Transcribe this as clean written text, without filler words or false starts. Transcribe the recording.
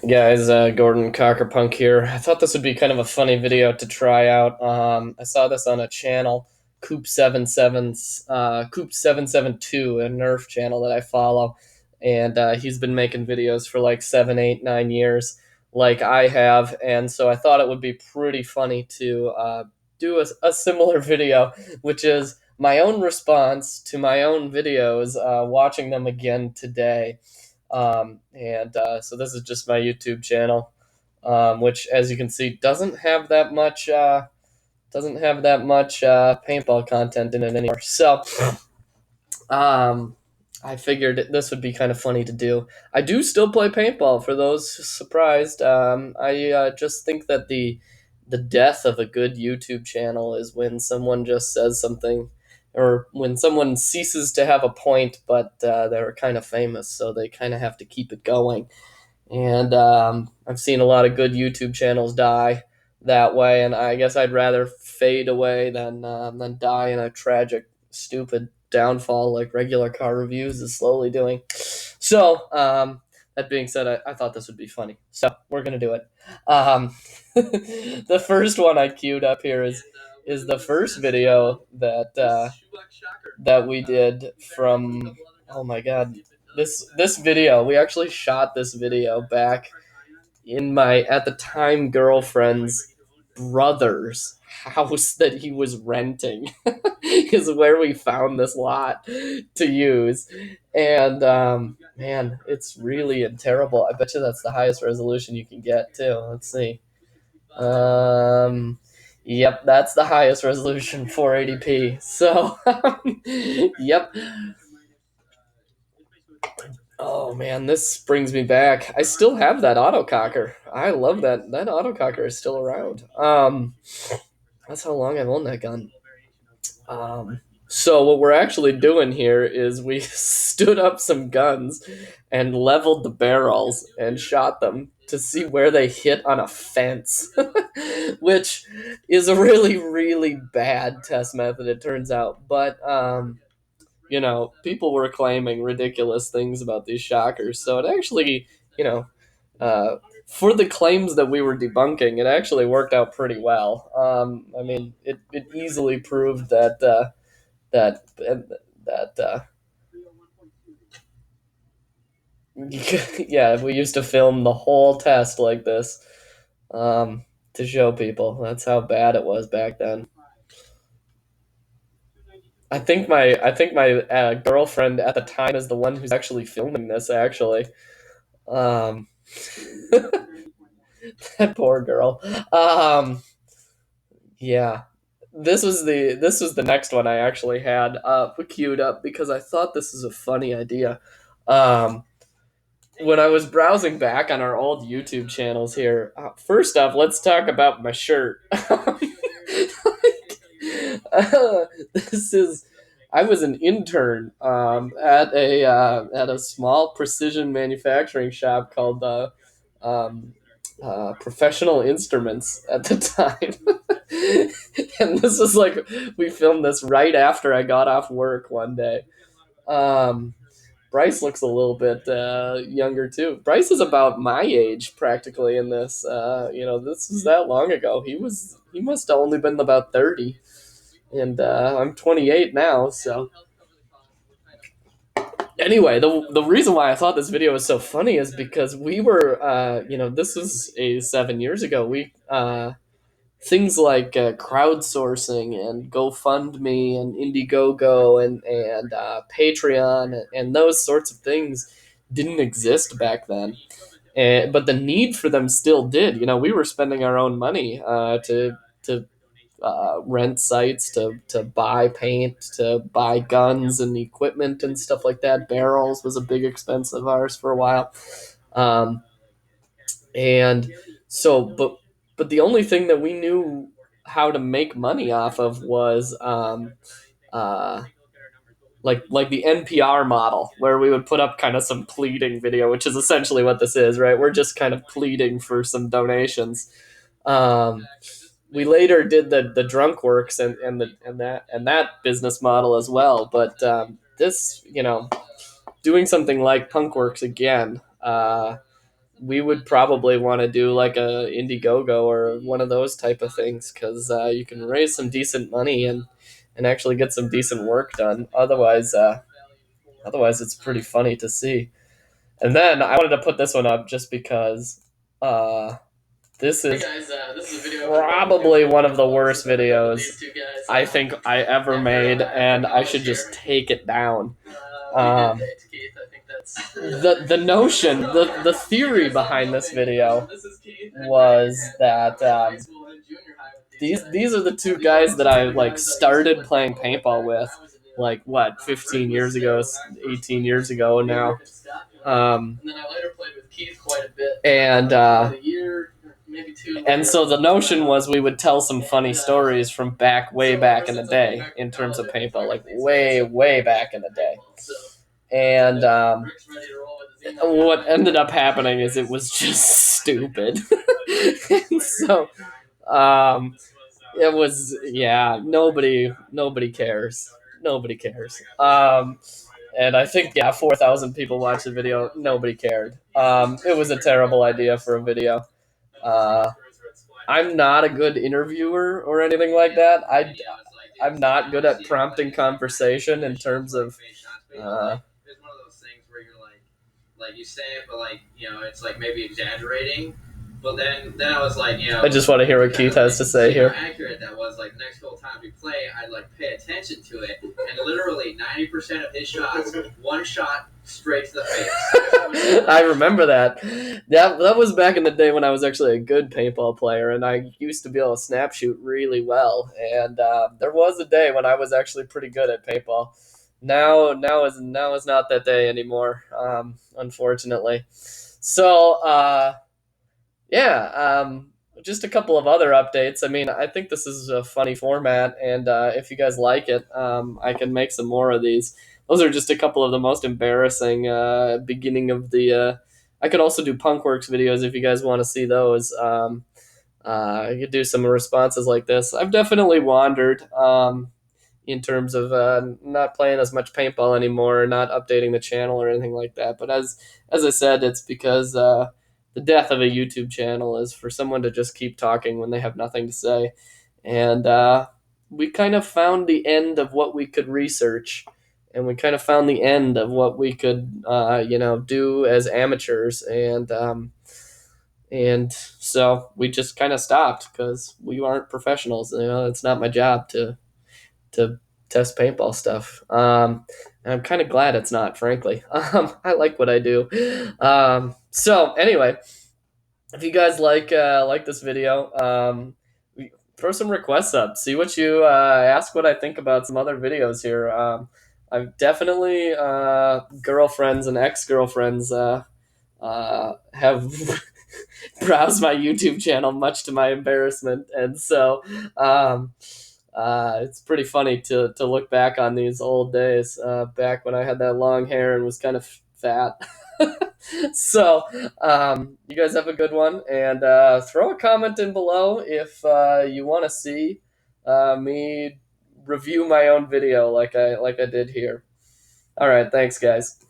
Guys, Gordon Cockerpunk here. I thought this would be kind of a funny video to try out. I saw this on a channel, Coop772, a Nerf channel that I follow, and he's been making videos for like 7, 8, 9 years, like I have, and so I thought it would be pretty funny to do a similar video, which is my own response to my own videos, watching them again today. And so this is just my YouTube channel, which, as you can see, doesn't have that much paintball content in it anymore. So um, I figured this would be kind of funny to do. I do still play paintball. For those surprised, I just think that the death of a good YouTube channel is when someone just says something, or when someone ceases to have a point, but they're kind of famous, so they kind of have to keep it going. And I've seen a lot of good YouTube channels die that way, and I guess I'd rather fade away than die in a tragic, stupid downfall like regular car reviews is slowly doing. So that being said, I thought this would be funny, so we're gonna do it. The first one I queued up here is the first video that we did from. Oh my god, this video, we actually shot this video back in my, at the time, girlfriend's brother's house that he was renting is where we found this lot to use. And man, it's really terrible. I bet you that's the highest resolution you can get too. Let's see. Yep, that's the highest resolution, 480p. So yep. Oh man, this brings me back. I still have that autococker. I love that autococker is still around. That's how long I've owned that gun. So what we're actually doing here is we stood up some guns and leveled the barrels and shot them to see where they hit on a fence, which is a really, really bad test method, it turns out. But people were claiming ridiculous things about these shockers, so it actually, you know, uh, for the claims that we were debunking, it actually worked out pretty well. I mean, it easily proved that yeah, we used to film the whole test like this, to show people. That's how bad it was back then. I think my girlfriend at the time is the one who's actually filming this. Actually, um, that poor girl. Yeah, this was the next one I actually had queued up because I thought this is a funny idea. Um, when I was browsing back on our old YouTube channels here, first off, let's talk about my shirt. This is. I was an intern at a small precision manufacturing shop called um, Professional Instruments at the time. And this was like, we filmed this right after I got off work one day. Um, Bryce looks a little bit younger too. Bryce is about my age practically in this. This is that long ago. He must have only been about 30, and I'm 28 now. So anyway, the reason why I thought this video was so funny is because we were, this was 7 years ago. We things like crowdsourcing and GoFundMe and Indiegogo and Patreon and those sorts of things didn't exist back then. But the need for them still did. We were spending our own money to rent sites, to buy paint, to buy guns and equipment and stuff like that. Barrels was a big expense of ours for a while. Um, and so, but the only thing that we knew how to make money off of was uh, like the NPR model, where we would put up kind of some pleading video, which is essentially what this is, right? We're just kind of pleading for some donations. Um, we later did the drunk works and that business model as well, but this, doing something like punk works again. we would probably want to do like a Indiegogo or one of those type of things because you can raise some decent money and actually get some decent work done. Otherwise, it's pretty funny to see. And then I wanted to put this one up just because uh, this is probably one of the worst videos I think I ever made, and I should just take it down. The notion, the theory behind this video was that these are the two guys that I like started playing paintball with, like what 15 years ago, 18 years ago now. And then I later played with Keith quite a bit. And so the notion was we would tell some funny stories from way back in the day in terms of paintball, like way back in the day. And what ended up happening is it was just stupid. And so it was, yeah, nobody cares. Nobody cares. And I think, yeah, 4,000 people watched the video. Nobody cared. It was a terrible idea for a video. I'm not a good interviewer or anything like that. I'm not good at prompting conversation in terms of. It's one of those things where you're like you say it, but it's like maybe exaggerating. But then I was like, I just want to hear what Keith has to say here. How accurate that was. Like next couple times we play, I'd like pay attention to it, and literally 90% of his shots, one shot straight to the face. I remember that. That was back in the day when I was actually a good paintball player, and I used to be able to snap shoot really well. And there was a day when I was actually pretty good at paintball. Now is not that day anymore, unfortunately. So. Yeah, just a couple of other updates. I mean, I think this is a funny format, and if you guys like it, I can make some more of these. Those are just a couple of the most embarrassing beginning of the. I could also do Punkworks videos if you guys want to see those. I could do some responses like this. I've definitely wandered in terms of not playing as much paintball anymore, not updating the channel or anything like that. But as I said, it's because the death of a YouTube channel is for someone to just keep talking when they have nothing to say. And we kind of found the end of what we could research, and we kind of found the end of what we could, do as amateurs. And so we just kind of stopped because we aren't professionals. It's not my job to test paintball stuff. And I'm kind of glad it's not, frankly. I like what I do. So anyway, if you guys like this video, throw some requests up. See what you ask what I think about some other videos here. I've definitely girlfriends and ex-girlfriends have browsed my YouTube channel, much to my embarrassment, and so it's pretty funny to look back on these old days, back when I had that long hair and was kind of fat. So you guys have a good one, and throw a comment in below if you want to see me review my own video like I did here. All right, thanks guys.